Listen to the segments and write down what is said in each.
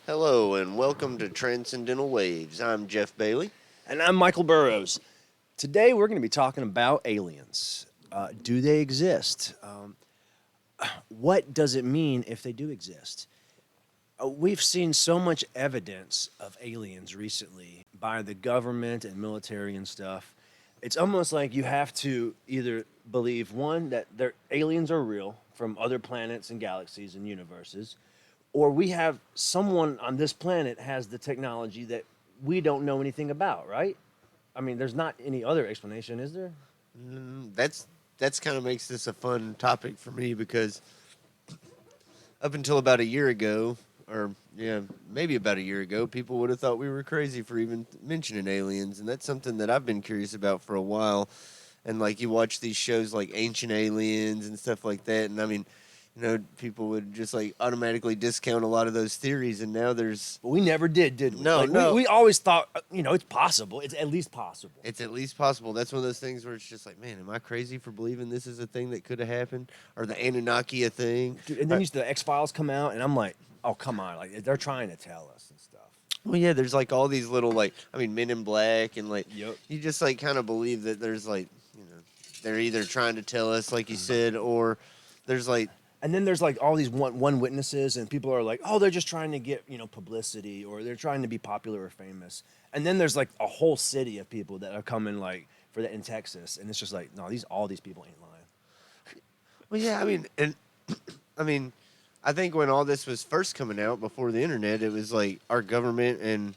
Hello and welcome to Transcendental Waves. I'm Jeff Bailey. And I'm Michael Burrows. Today we're going to be talking about aliens. Do they exist? What does it mean if they do exist? We've seen so much evidence of aliens recently by the government and military and stuff. It's almost like you have to either believe one that their aliens are real from other planets and galaxies and universes, or we have someone on this planet has the technology that we don't know anything about, right? I mean, there's not any other explanation, is there? That's kind of makes this a fun topic for me because up until about a year ago, or yeah, maybe about a year ago, people would have thought we were crazy for even mentioning aliens, and that's something that I've been curious about for a while. And like you watch these shows like Ancient Aliens and stuff like that, and I mean, people would just like automatically discount a lot of those theories, and now there's But we never did we? no, Like, no. we always thought, it's possible. It's at least possible. It's at least possible. That's one of those things where it's just like, man, am I crazy for believing this is a thing that could have happened, or the Anunnaki a thing? Dude, and then the X Files come out, and I'm like, oh, come on. Like, they're trying to tell us and stuff. Well, yeah, there's like all these little Men in Black, and like Yep. you just like kind of believe that there's like they're either trying to tell us, like you said, or there's like And then there's like all these one witnesses, and people are like, oh, they're just trying to get publicity, or they're trying to be popular or famous. And then there's like a whole city of people that are coming like for that in Texas, and it's just like, no, all these people ain't lying. well, yeah, I mean, and I mean, I think when all this was first coming out before the internet, it was like our government and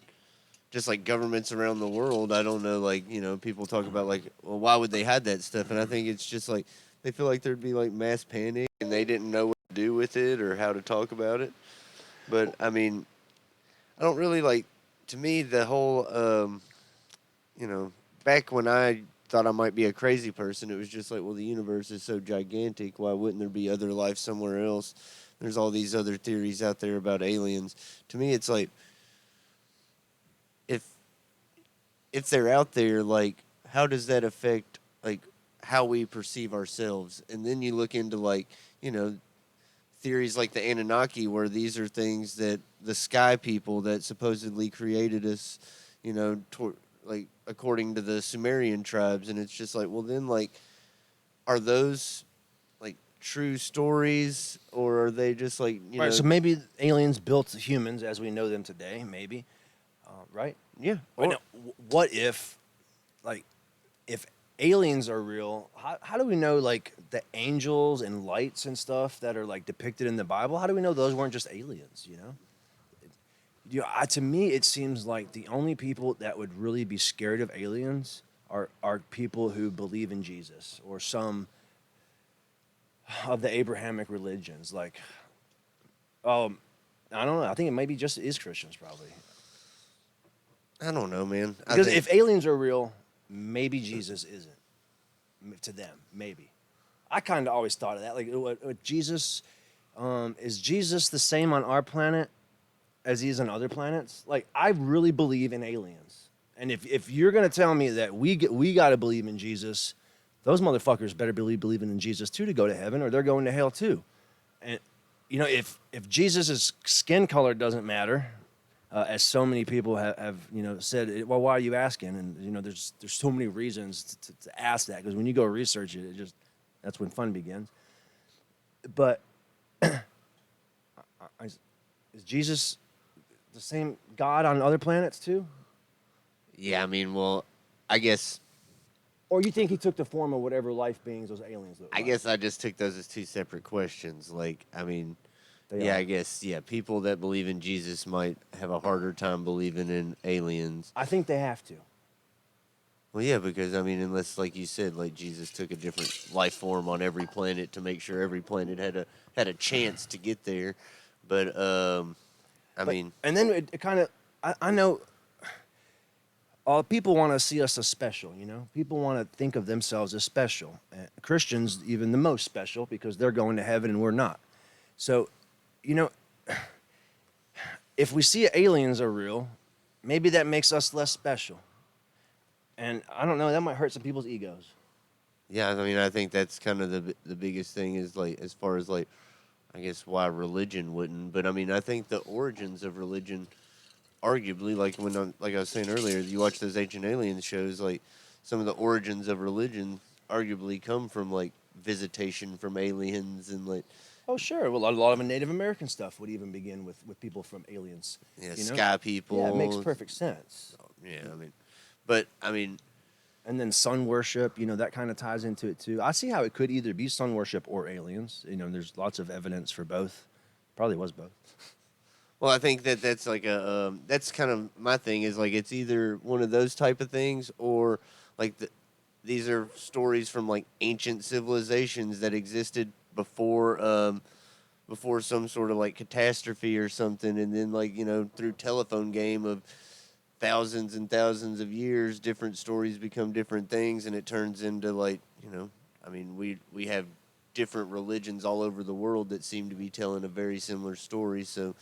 just like governments around the world. I don't know, like people talk about like, well, why would they hide that stuff? And I think it's just like they feel like there'd be like mass panic, and they didn't know what to do with it or how to talk about it. But I mean, I don't really like. To me, the whole, you know, back when I thought I might be a crazy person, it was just like, well, the universe is so gigantic. Why wouldn't there be other life somewhere else? There's all these other theories out there about aliens. To me, it's like, if if they're out there, like, how does that affect like how we perceive ourselves? And then you look into like, you know, theories like the Anunnaki, where these are things that the sky people that supposedly created us, like according to the Sumerian tribes, and it's just like, well, then like, are those like true stories, or are they just like Right. So maybe aliens built humans as we know them today. Maybe, right? yeah, Right or now, what if, like, if aliens are real, how do we know, like, the angels and lights and stuff that are, like, depicted in the Bible? How do we know those weren't just aliens, you know? To me, it seems like the only people that would really be scared of aliens are people who believe in Jesus or some of the Abrahamic religions. Like, I don't know. I think it maybe just is Christians, probably. I don't know, man. Because if aliens are real, maybe Jesus isn't to them. Maybe. I kind of always thought of that. Like, Jesus, is Jesus the same on our planet as he is on other planets? Like, I really believe in aliens. And if you're gonna tell me that we got to believe in Jesus, those motherfuckers better believing in Jesus too to go to heaven, or they're going to hell too. And if Jesus' skin color doesn't matter, as so many people have said, well, why are you asking? And there's so many reasons to ask that, because when you go research it, that's when fun begins. But is Jesus the same God on other planets too? yeah, I mean, well, I guess Or you think he took the form of whatever life beings those aliens look I like? guess I just took those as two separate questions. Like, I mean, They yeah, are. I guess, yeah, people that believe in Jesus might have a harder time believing in aliens. I think they have to. Well, yeah, because I mean, unless, like you said, like Jesus took a different life form on every planet to make sure every planet had a chance to get there. But I But mean, and then it kind of, I know people want to see us as special, People want to think of themselves as special. Christians, even the most special, because they're going to heaven and we're not. So, you know, if we see aliens are real, maybe that makes us less special. And I don't know, that might hurt some people's egos. yeah, I mean, I think that's kind of the biggest thing is like as far as like, I guess why religion wouldn't. But I mean, I think the origins of religion, arguably, like I was saying earlier, you watch those Ancient Aliens shows, like some of the origins of religion arguably come from like visitation from aliens and like Oh, sure. Well, a lot of the Native American stuff would even begin with people from aliens. yeah, You know? sky Yeah, it makes people. perfect sense. Yeah, I mean, but I mean, And then sun worship, that kind of ties into it too. I see how it could either be sun worship or aliens. There's lots of evidence for both. Probably was both. well, I think that's like that's kind of my thing is like it's either one of those type of things or like these are stories from like ancient civilizations that existed before some sort of like catastrophe or something, and then like through telephone game of thousands and thousands of years, different stories become different things, and it turns into like I mean, we have different religions all over the world that seem to be telling a very similar story. So,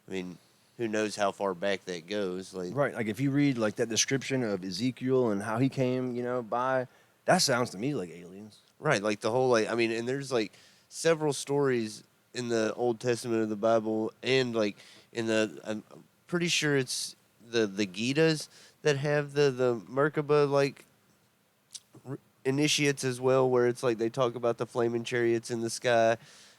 I mean, who knows how far back that goes? Like, Right. Like if you read like that description of Ezekiel and how he came, by, that sounds to me like aliens. right, like the whole like I mean, and there's like several stories in the Old Testament of the Bible, and like in I'm pretty sure it's the Gitas that have the Merkaba like initiates as well, where it's like they talk about the flaming chariots in the sky.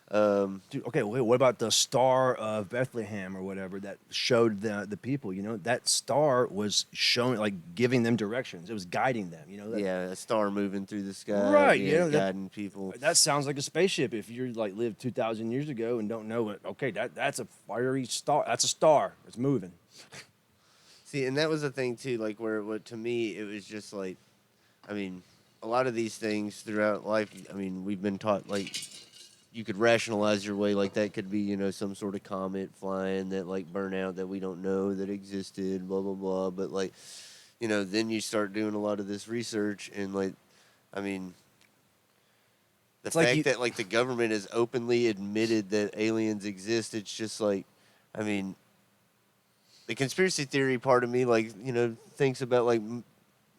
Dude, okay, wait, what about the star of Bethlehem or whatever that showed the people? That star was showing, like, giving them directions. It was guiding them. That, Yeah, a star moving through the sky. right? Yeah, That guiding people. that sounds like a spaceship. If you're like lived 2,000 years ago and don't know what, okay, that's a fiery star. That's a star. It's moving. See, and that was the thing too. Like, where what to me it was just like, I mean, a lot of these things throughout life. I mean, we've been taught like you could rationalize your way. Like that could be some sort of comet flying that like burn out that we don't know that existed. Blah blah blah. But like, then you start doing a lot of this research and like, I mean, the It's like fact you, that like the government has openly admitted that aliens exist, it's just like, I mean, the conspiracy theory part of me, like thinks about like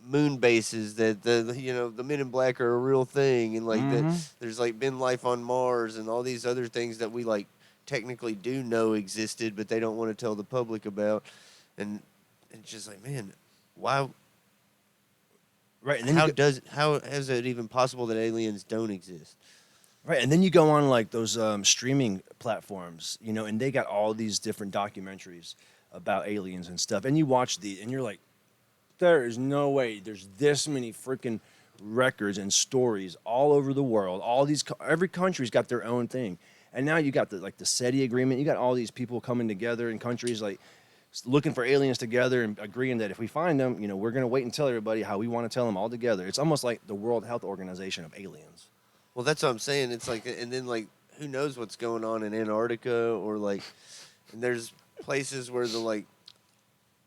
moon bases that the Men in Black are a real thing, and like that mm-hmm. there's like been life on Mars and all these other things that we like technically do know existed, but they don't want to tell the public about, and it's just like, man, why? Right, and then you go, How is it even possible that aliens don't exist? right, and then you go on like those streaming platforms, and they got all these different documentaries about aliens and stuff, and you watch and you're like, there is no way there's this many freaking records and stories all over the world. Every country's got their own thing, and now you got the SETI agreement. You got all these people coming together in countries like looking for aliens together and agreeing that if we find them, we're gonna wait and tell everybody how we want to tell them all together. It's almost like the World Health Organization of aliens. Well, that's what I'm saying. It's like, and then like, who knows what's going on in Antarctica or like, and there's places where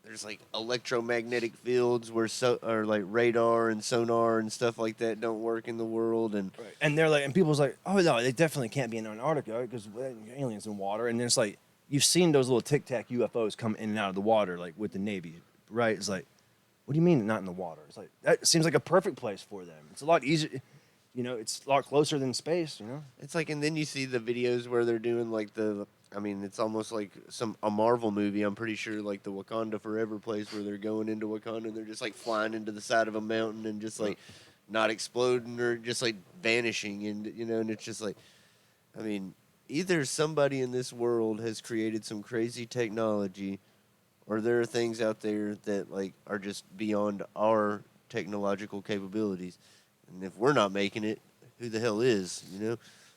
there's like electromagnetic fields where or like radar and sonar and stuff like that don't work in the world, and Right. And they're like, and people's like, oh no, they definitely can't be in Antarctica because aliens in water. And then it's like, you've seen those little Tic Tac UFOs come in and out of the water, like with the Navy, right? It's like, what do you mean not in the water? It's like that seems like a perfect place for them. It's a lot easier, it's a lot closer than space. it's like, and then you see the videos where they're doing like I mean, it's almost like a Marvel movie. I'm pretty sure, like the Wakanda Forever place where they're going into Wakanda and they're just like flying into the side of a mountain and just like not exploding or just like vanishing, and and it's just like, I mean, either somebody in this world has created some crazy technology, or there are things out there that like are just beyond our technological capabilities, and if we're not making it, who the hell is?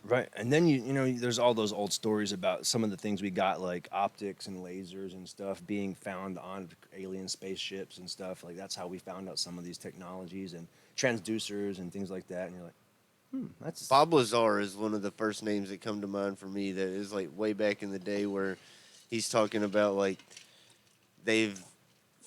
Right. And then there's all those old stories about some of the things we got, like optics and lasers and stuff being found on alien spaceships and stuff. Like that's how we found out some of these technologies and transducers and things like that. And you're like, that's Bob Lazar is one of the first names that come to mind for me. That is like way back in the day where he's talking about like they've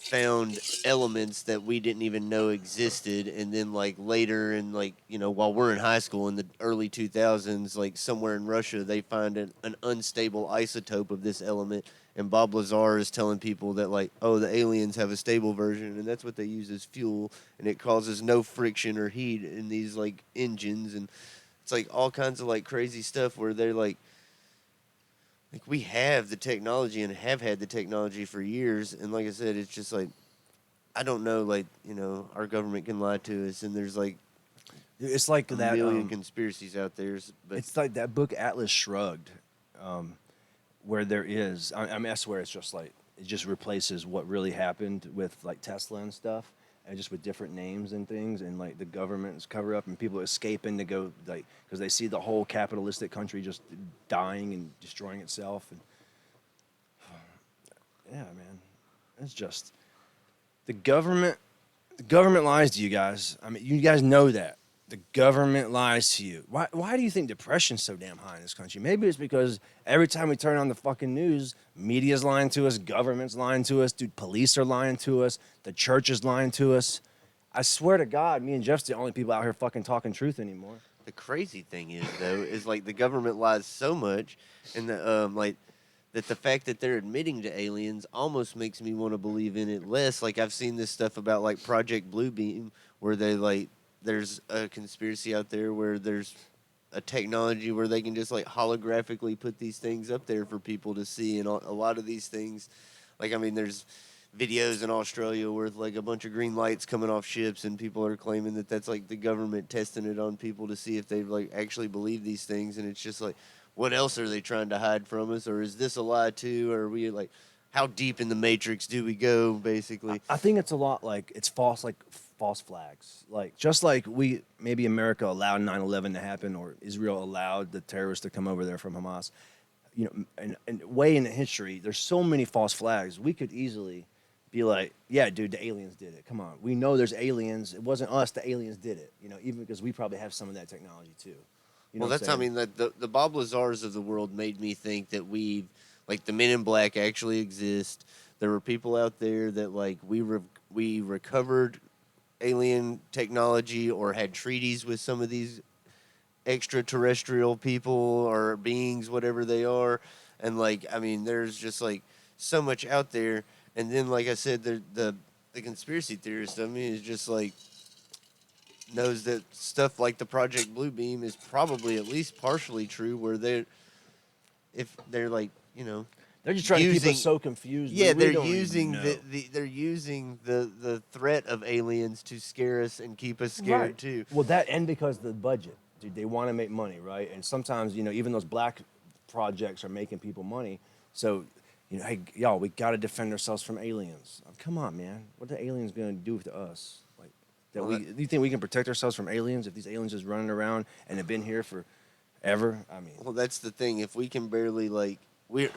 found elements that we didn't even know existed, and then like later in like while we're in high school in the early 2000s, like somewhere in Russia they find an unstable isotope of this element, and Bob Lazar is telling people that like, oh, the aliens have a stable version and that's what they use as fuel, and it causes no friction or heat in these like engines, and it's like all kinds of like crazy stuff where they're like, like we have the technology and have had the technology for years, and like I said, it's just like I don't know, like our government can lie to us, and there's like It's like a that. million conspiracies out there, but It's like that book Atlas Shrugged, where there is. I mean, I swear, it's just like it just replaces what really happened with like Tesla and stuff, and just with different names and things, and like the government's cover up, and people escaping to go like because they see the whole capitalistic country just dying and destroying itself, and yeah, man, it's just the government. The government lies to you guys. I mean, you guys know that. The government lies to you. Why do you think depression's so damn high in this country? Maybe it's because every time we turn on the fucking news, media's lying to us, government's lying to us, dude, police are lying to us, the church is lying to us. I swear to God, me and Jeff's the only people out here fucking talking truth anymore. the crazy thing is though is like the government lies so much, and like that the fact that they're admitting to aliens almost makes me want to believe in it less. Like I've seen this stuff about like Project Bluebeam, where they like there's a conspiracy out there where there's a technology where they can just like holographically put these things up there for people to see, and a lot of these things, like I mean, there's videos in Australia with like a bunch of green lights coming off ships, and people are claiming that that's like the government testing it on people to see if they like actually believe these things, and it's just like, what else are they trying to hide from us, or is this a lie too, or are we like, how deep in the matrix do we go, basically? I think it's a lot like it's false, like false flags. Like just like we maybe America allowed 9/11 to happen, or Israel allowed the terrorists to come over there from Hamas. You know, and way in the history, there's so many false flags. We could easily be like, yeah, dude, the aliens did it. Come on, we know there's aliens. It wasn't us. The aliens did it. You know, even because we probably have some of that technology too. You know Well, what I'm that's, I saying? mean, the Bob Lazars of the world made me think that like the Men in Black actually exist. There were people out there that like we recovered alien technology or had treaties with some of these extraterrestrial people or beings, whatever they are. And like, I mean, there's just like so much out there. And then, like I said, the conspiracy theorist, I mean, is just like knows that stuff like the Project Bluebeam is probably at least partially true, where if they're like, They're just trying to keep us using, so confused. yeah, We they're don't even using know. they're using the threat of aliens to scare us and keep us Right. scared too. Well, that and because of the budget, dude, they want to make money, right? And sometimes, even those black projects are making people money. So, hey, y'all, we got to defend ourselves from aliens. Come on, man. What are the aliens going to do to us? Like, that Well, we? Do you think we can protect ourselves from aliens if these aliens just running around and have been here forever? I mean, Well, that's the thing. If we can barely like we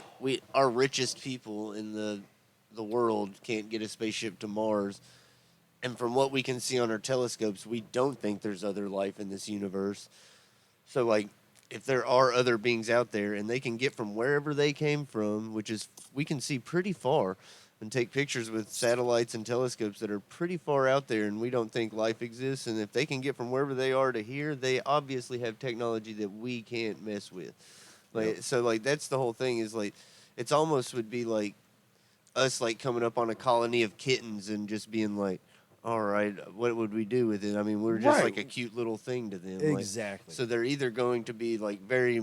our richest people in the world can't get a spaceship to Mars, and from what we can see on our telescopes, we don't think there's other life in this universe. So like if there are other beings out there and they can get from wherever they came from, which is we can see pretty far and take pictures with satellites and telescopes that are pretty far out there and we don't think life exists, and if they can get from wherever they are to here, they obviously have technology that we can't mess with. yep. Like so like that's the whole thing is like it's almost would be like us like coming up on a colony of kittens and just being like, all right, what would we do with it? I mean, we're just Right. like a cute little thing to them. Like, Exactly. so they're either going to be like very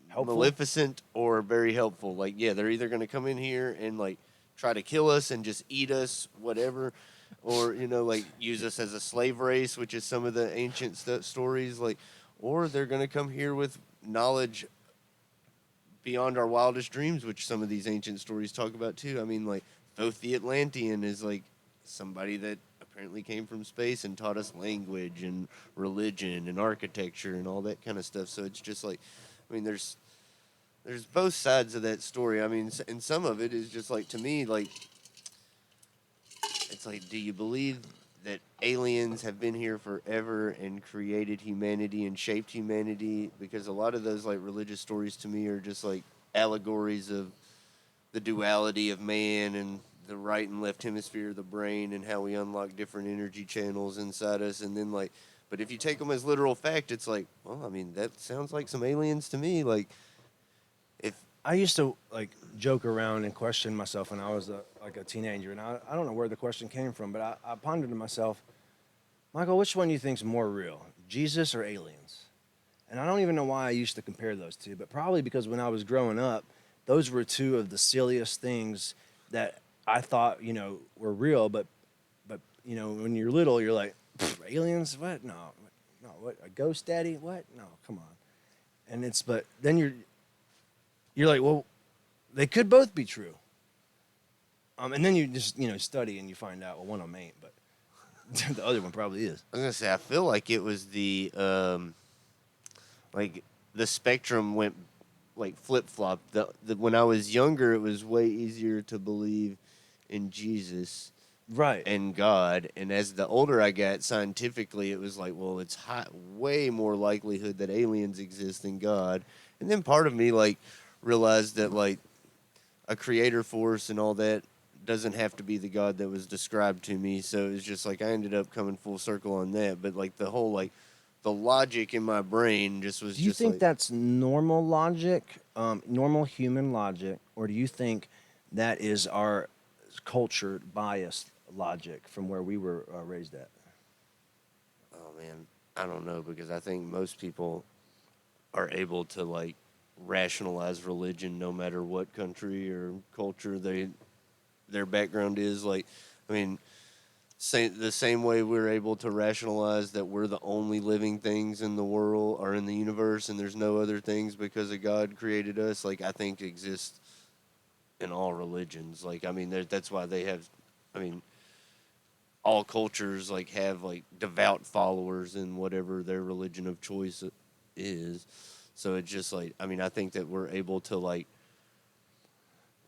Helpful. maleficent or very helpful. Like, yeah, they're either going to come in here and like try to kill us and just eat us, whatever, or like use us as a slave race, which is some of the ancient stories. Like, or they're going to come here with knowledge beyond our wildest dreams, which some of these ancient stories talk about too. I mean, like Thoth the Atlantean is like somebody that apparently came from space and taught us language and religion and architecture and all that kind of stuff. So it's just like, I mean, there's both sides of that story. I mean, and some of it is just like to me, like it's like, do you believe that aliens have been here forever and created humanity and shaped humanity? Because a lot of those like religious stories to me are just like allegories of the duality of man and the right and left hemisphere of the brain and how we unlock different energy channels inside us. And then like, but if you take them as literal fact, it's like, well, I mean, that sounds like some aliens to me. Like, if I used to like joke around and question myself when I was like a teenager, and I don't know where the question came from, but I pondered to myself, Michael, which one do you think's more real, Jesus or aliens? And I don't even know why I used to compare those two, but probably because when I was growing up, those were two of the silliest things that I thought, were real. But when you're little, you're like, aliens? What? No, no. What? A ghost daddy? What? No, come on. But then you're like, well, they could both be true. And then you just study and you find out, well, one of them ain't, but the other one probably is. I was gonna say, I feel like it was the like the spectrum went like flip flop. When I was younger, it was way easier to believe in Jesus Right. and God, and as the older I got, scientifically, it was like, well, it's way more likelihood that aliens exist than God. And then part of me like realized that like a creator force and all that doesn't have to be the God that was described to me. So it's just like I ended up coming full circle on that. But like the whole like the logic in my brain just was. Do you just think like, that's normal logic, normal human logic, or do you think that is our culture biased logic from where we were raised at? oh man, I don't know, because I think most people are able to like rationalize religion no matter what country or culture their background is. Like, I mean, the same way we're able to rationalize that we're the only living things in the world or in the universe and there's no other things because of God created us, like I think exists in all religions. Like, I mean, that's why they have, I mean, all cultures like have like devout followers in whatever their religion of choice is. So it's just like, I mean, I think that we're able to like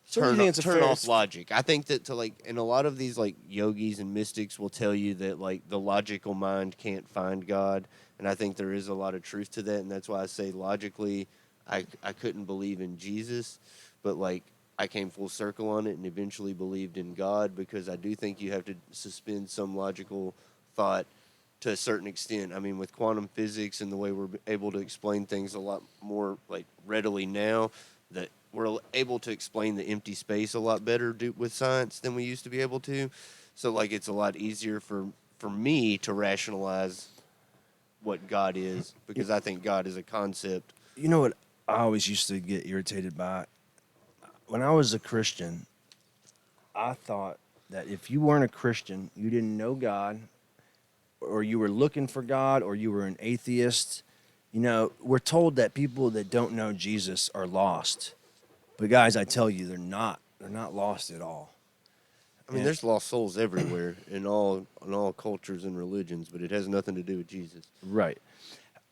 So you think it's a turn fair off logic. I think that to like, and a lot of these like yogis and mystics will tell you that like the logical mind can't find God, and I think there is a lot of truth to that, and that's why I say logically, I couldn't believe in Jesus, but like I came full circle on it and eventually believed in God, because I do think you have to suspend some logical thought to a certain extent. I mean, with quantum physics and the way we're able to explain things a lot more like readily now, that we're able to explain the empty space a lot better with science than we used to be able to. So like it's a lot easier for me to rationalize what God is, because I think God is a concept. You know what I always used to get irritated by? When I was a Christian, I thought that if you weren't a Christian, you didn't know God, or you were looking for God, or you were an atheist. We're told that people that don't know Jesus are lost. But guys, I tell you, they're not. They're not lost at all. I mean, And there's lost souls everywhere in all cultures and religions, but it has nothing to do with Jesus. right.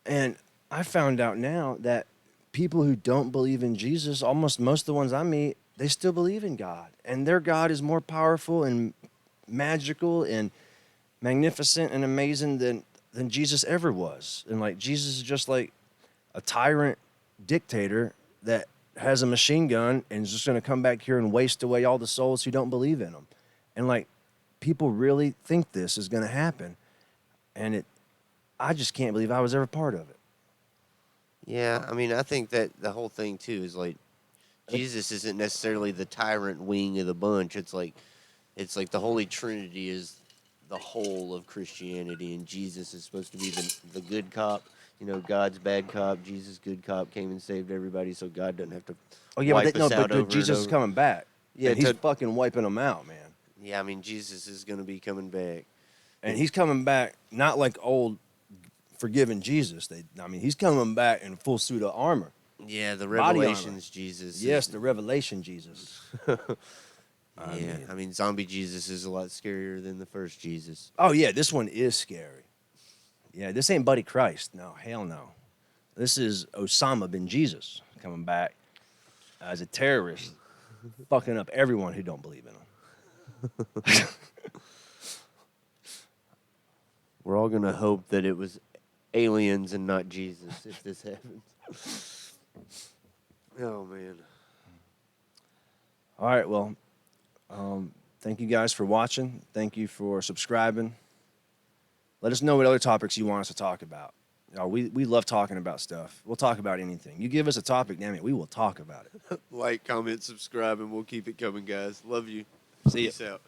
And I found out now that people who don't believe in Jesus, almost most of the ones I meet, they still believe in God. And their God is more powerful and magical and magnificent and amazing than Jesus ever was. And like Jesus is just like a tyrant dictator that has a machine gun and is just going to come back here and waste away all the souls who don't believe in him. And like people really think this is going to happen. And I just can't believe I was ever part of it. Yeah, I mean, I think that the whole thing too is like Jesus isn't necessarily the tyrant wing of the bunch. It's like the Holy Trinity is the whole of Christianity, and Jesus is supposed to be the good cop. God's bad cop. Jesus, good cop, came and saved everybody, so God doesn't have to Oh yeah, wipe us out over Jesus and is over. coming back. Yeah, And he's fucking wiping them out, man. yeah. I mean, Jesus is going to be coming back. And he's coming back not like old forgiven Jesus. He's coming back in a full suit of armor. Yeah, the Body armor. Revelations Jesus. Yes, the revelation Jesus. Yeah, I mean, zombie Jesus is a lot scarier than the first Jesus. Oh yeah, this one is scary. Yeah, this ain't Buddy Christ. No, hell no. This is Osama bin Jesus coming back as a terrorist, fucking up everyone who don't believe in him. We're all gonna hope that it was aliens and not Jesus if this happens. Oh man. All right, well, thank you guys for watching. Thank you for subscribing. Let us know what other topics you want us to talk about. We love talking about stuff. We'll talk about anything. You give us a topic, damn it, we will talk about it. Like, comment, subscribe, and we'll keep it coming, guys. Love you. See ya. Peace out.